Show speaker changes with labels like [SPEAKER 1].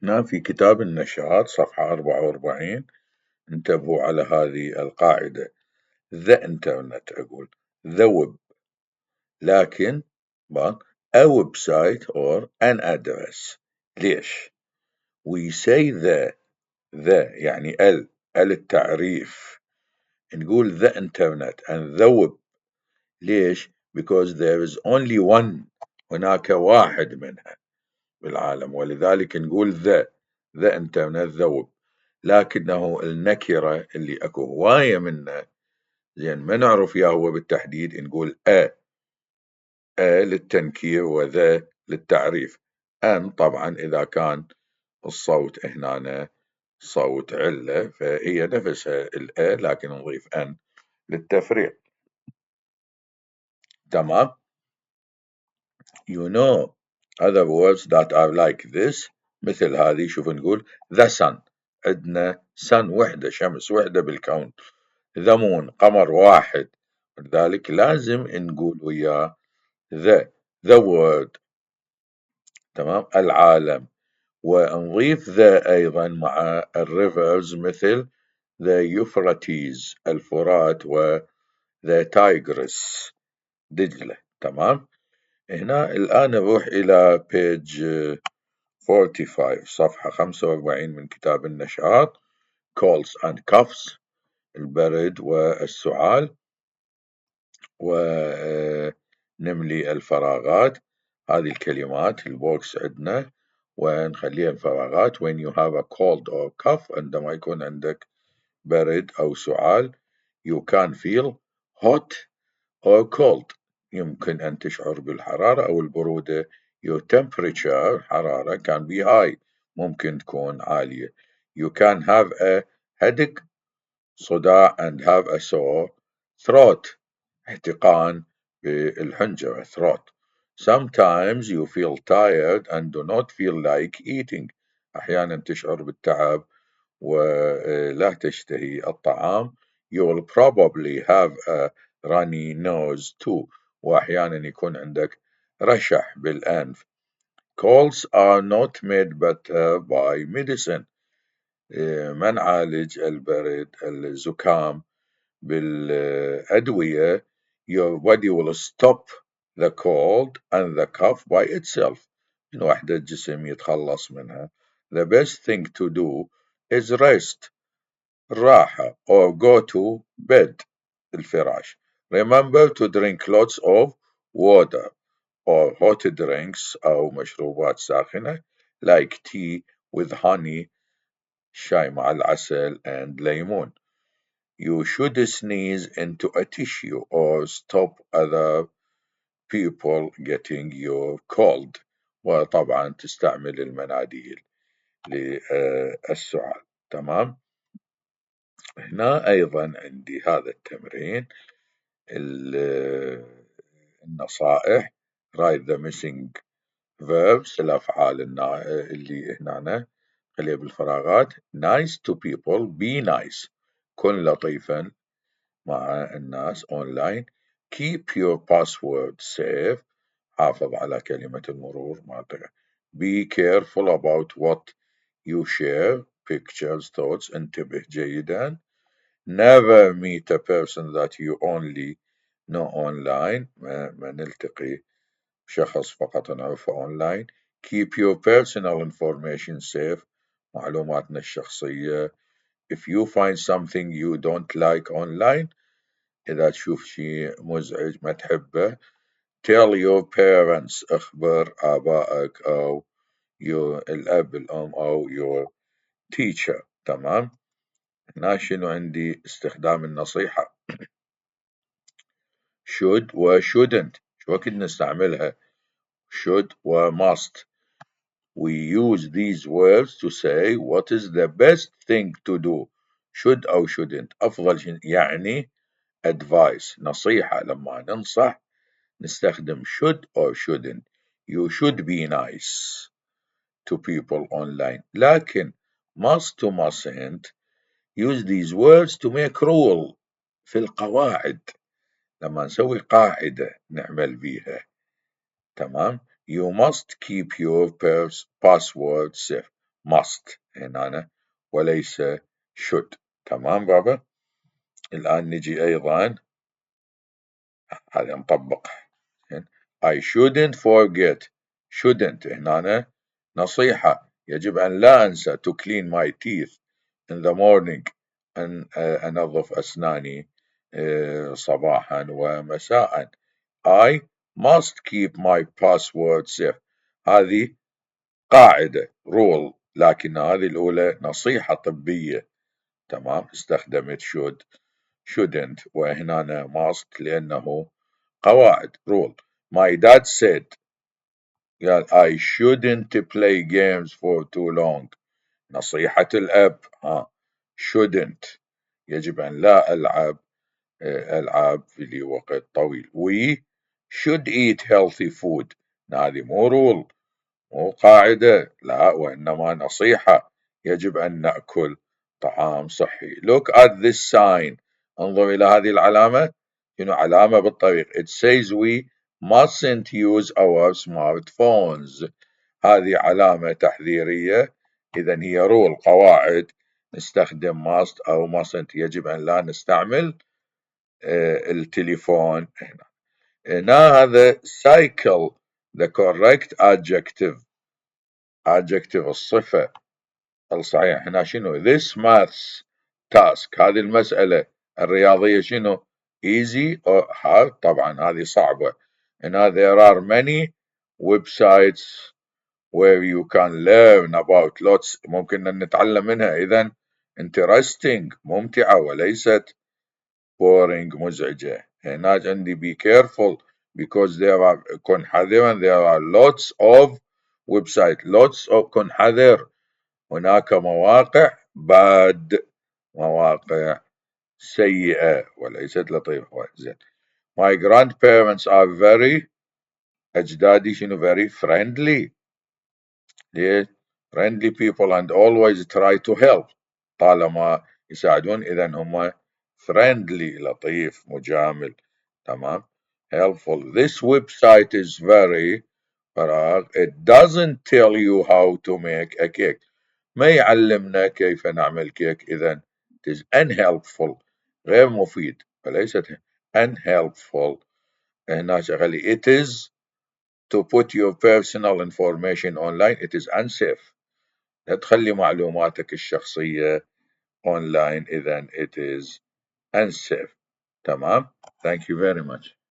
[SPEAKER 1] هنا في كتاب النشاط صفحة 44 انتبهوا على هذه القاعدة. The Internet أقول the web، لكن a website or an address. ليش؟ we say the يعني التعريف، نقول the internet and the web. ليش؟ because there is only one، هناك واحد منها بالعالم، ولذلك نقول the internet the web. لكنه النكرة اللي اكو هواية منه، زين ما نعرف يا هو بالتحديد، نقول للتنكير وذا للتعريف. أن طبعا إذا كان الصوت هنا صوت علة فهي نفسها لكن نضيف أن للتفريق. تمام. you know other words that are like this، مثل هذه. شوف نقول the sun، عندنا sun وحدة، شمس وحدة بالكون. the moon قمر واحد، لذلك لازم نقول وياه the world. تمام. العالم. ونضيف ذا أيضا مع الريفرز، مثل the يوفراتيز الفرات و the تايغرس دجلة. تمام. هنا الآن نروح إلى page 45 صفحة 45 من كتاب النشاط calls and cuffs، البرد والسعال، ونملي الفراغات. هذه الكلمات البوكس عندنا ونخليها الفراغات. when you have a cold or cough، عندما يكون عندك برد أو سعال. you can feel hot or cold، يمكن أن تشعر بالحرارة أو البرودة. your temperature حرارة can be high، ممكن تكون عالية. you can have a headache صداع and have a sore throat، احتقان بالحنجرة throat. sometimes you feel tired and do not feel like eating، أحيانا تشعر بالتعب ولا تشتهي الطعام. you will probably have a runny nose too، وأحيانا يكون عندك رشح بالأنف. colds are not made better by medicine، ما نعالج البرد الزكام بالأدوية. your body will stop the cold and the cough by itself، من وحدة الجسم يتخلص منها. the best thing to do is rest، الراحة، or go to bed، الفراش. remember to drink lots of water or hot drinks أو مشروبات ساخنة like tea with honey، شاي مع العسل and ليمون. you should sneeze into a tissue or stop other people getting your cold، وطبعا تستعمل المناديل للسعال. تمام. هنا أيضا عندي هذا التمرين النصائح write the missing verbs، الأفعال اللي هنا خليها بالفراغات. nice to people، be nice، كن لطيفا مع الناس online. keep your password safe، حافظ على كلمة المرور مالتك. be careful about what you share pictures thoughts، انتبه جيدا. never meet a person that you only know online، ما نلتقي شخص فقط نعرفه online. keep your personal information safe، معلوماتنا الشخصية. if you find something you don't like online، إذا تشوف شيء مزعج ما تحبه. tell your parents، اخبر آبائك أو الأب الأم أو your teacher. تمام. هنا شنو عندي؟ استخدام النصيحة should و shouldn't، شو وقت نستعملها؟ should و must. we use these words to say what is the best thing to do. should أو shouldn't أفضل شيء، يعني advice نصيحة، لما ننصح نستخدم should or shouldn't. you should be nice to people online، لكن must to mustn't use these words to make rule في القواعد، لما نسوي قاعدة نعمل بيها. تمام. you must keep your password safe، must هنا وليس should. تمام بابا. الآن نجي أيضا هذا نطبق. I shouldn't forget. shouldn't هنا نصيحة، يجب أن لا أنسى to clean my teeth in the morning، أن أنظف أسناني صباحا ومساء. I must keep my password safe. هذه قاعدة rule، لكن هذه الأولى نصيحة طبية. تمام. استخدمت should shouldn't وهنا must لأنه قواعد rule. My dad said قال I shouldn't play games for too long. نصيحة الأب shouldn't يجب أن لا ألعب ألعاب لوقت طويل. We should eat healthy food. هذه مو rule، مو قاعدة، لا، وإنما نصيحة، يجب أن نأكل طعام صحي. Look at this sign. انظر إلى هذه العلامة. شنو علامة بالطريق. It says we mustn't use our smartphones. هذه علامة تحذيرية. إذا هي رول قواعد، نستخدم must أو mustn't، يجب أن لا نستعمل التليفون هنا. هنا هذا cycle the correct adjective. adjective الصفة الصحيح. هنا شنو this maths task. هذه المسألة الرياضية شنو easy or hard. طبعا هذه صعبة. هنا there are many websites where you can learn about lots، ممكن أن نتعلم منها. إذن interesting ممتعة وليست boring مزعجة. هنا عندي be careful because there are كن حذرا there are lots of website lots of كن حذر هناك مواقع bad مواقع سيئة وليست لطيفة. زين. My grandparents are very أجدادي شنو very friendly. ليه؟ friendly people and always try to help. طالما يساعدون إذا هم friendly لطيف مجامل. تمام. helpful. This website is very فراغ. It doesn't tell you how to make a cake. ما يعلمنا كيف نعمل كيك. إذا it is unhelpful غير مفيد وليست unhelpful. هنا شغلي it is to put your personal information online. It is unsafe. لا تخلي معلوماتك الشخصية online. إذا it is unsafe. تمام. Thank you very much.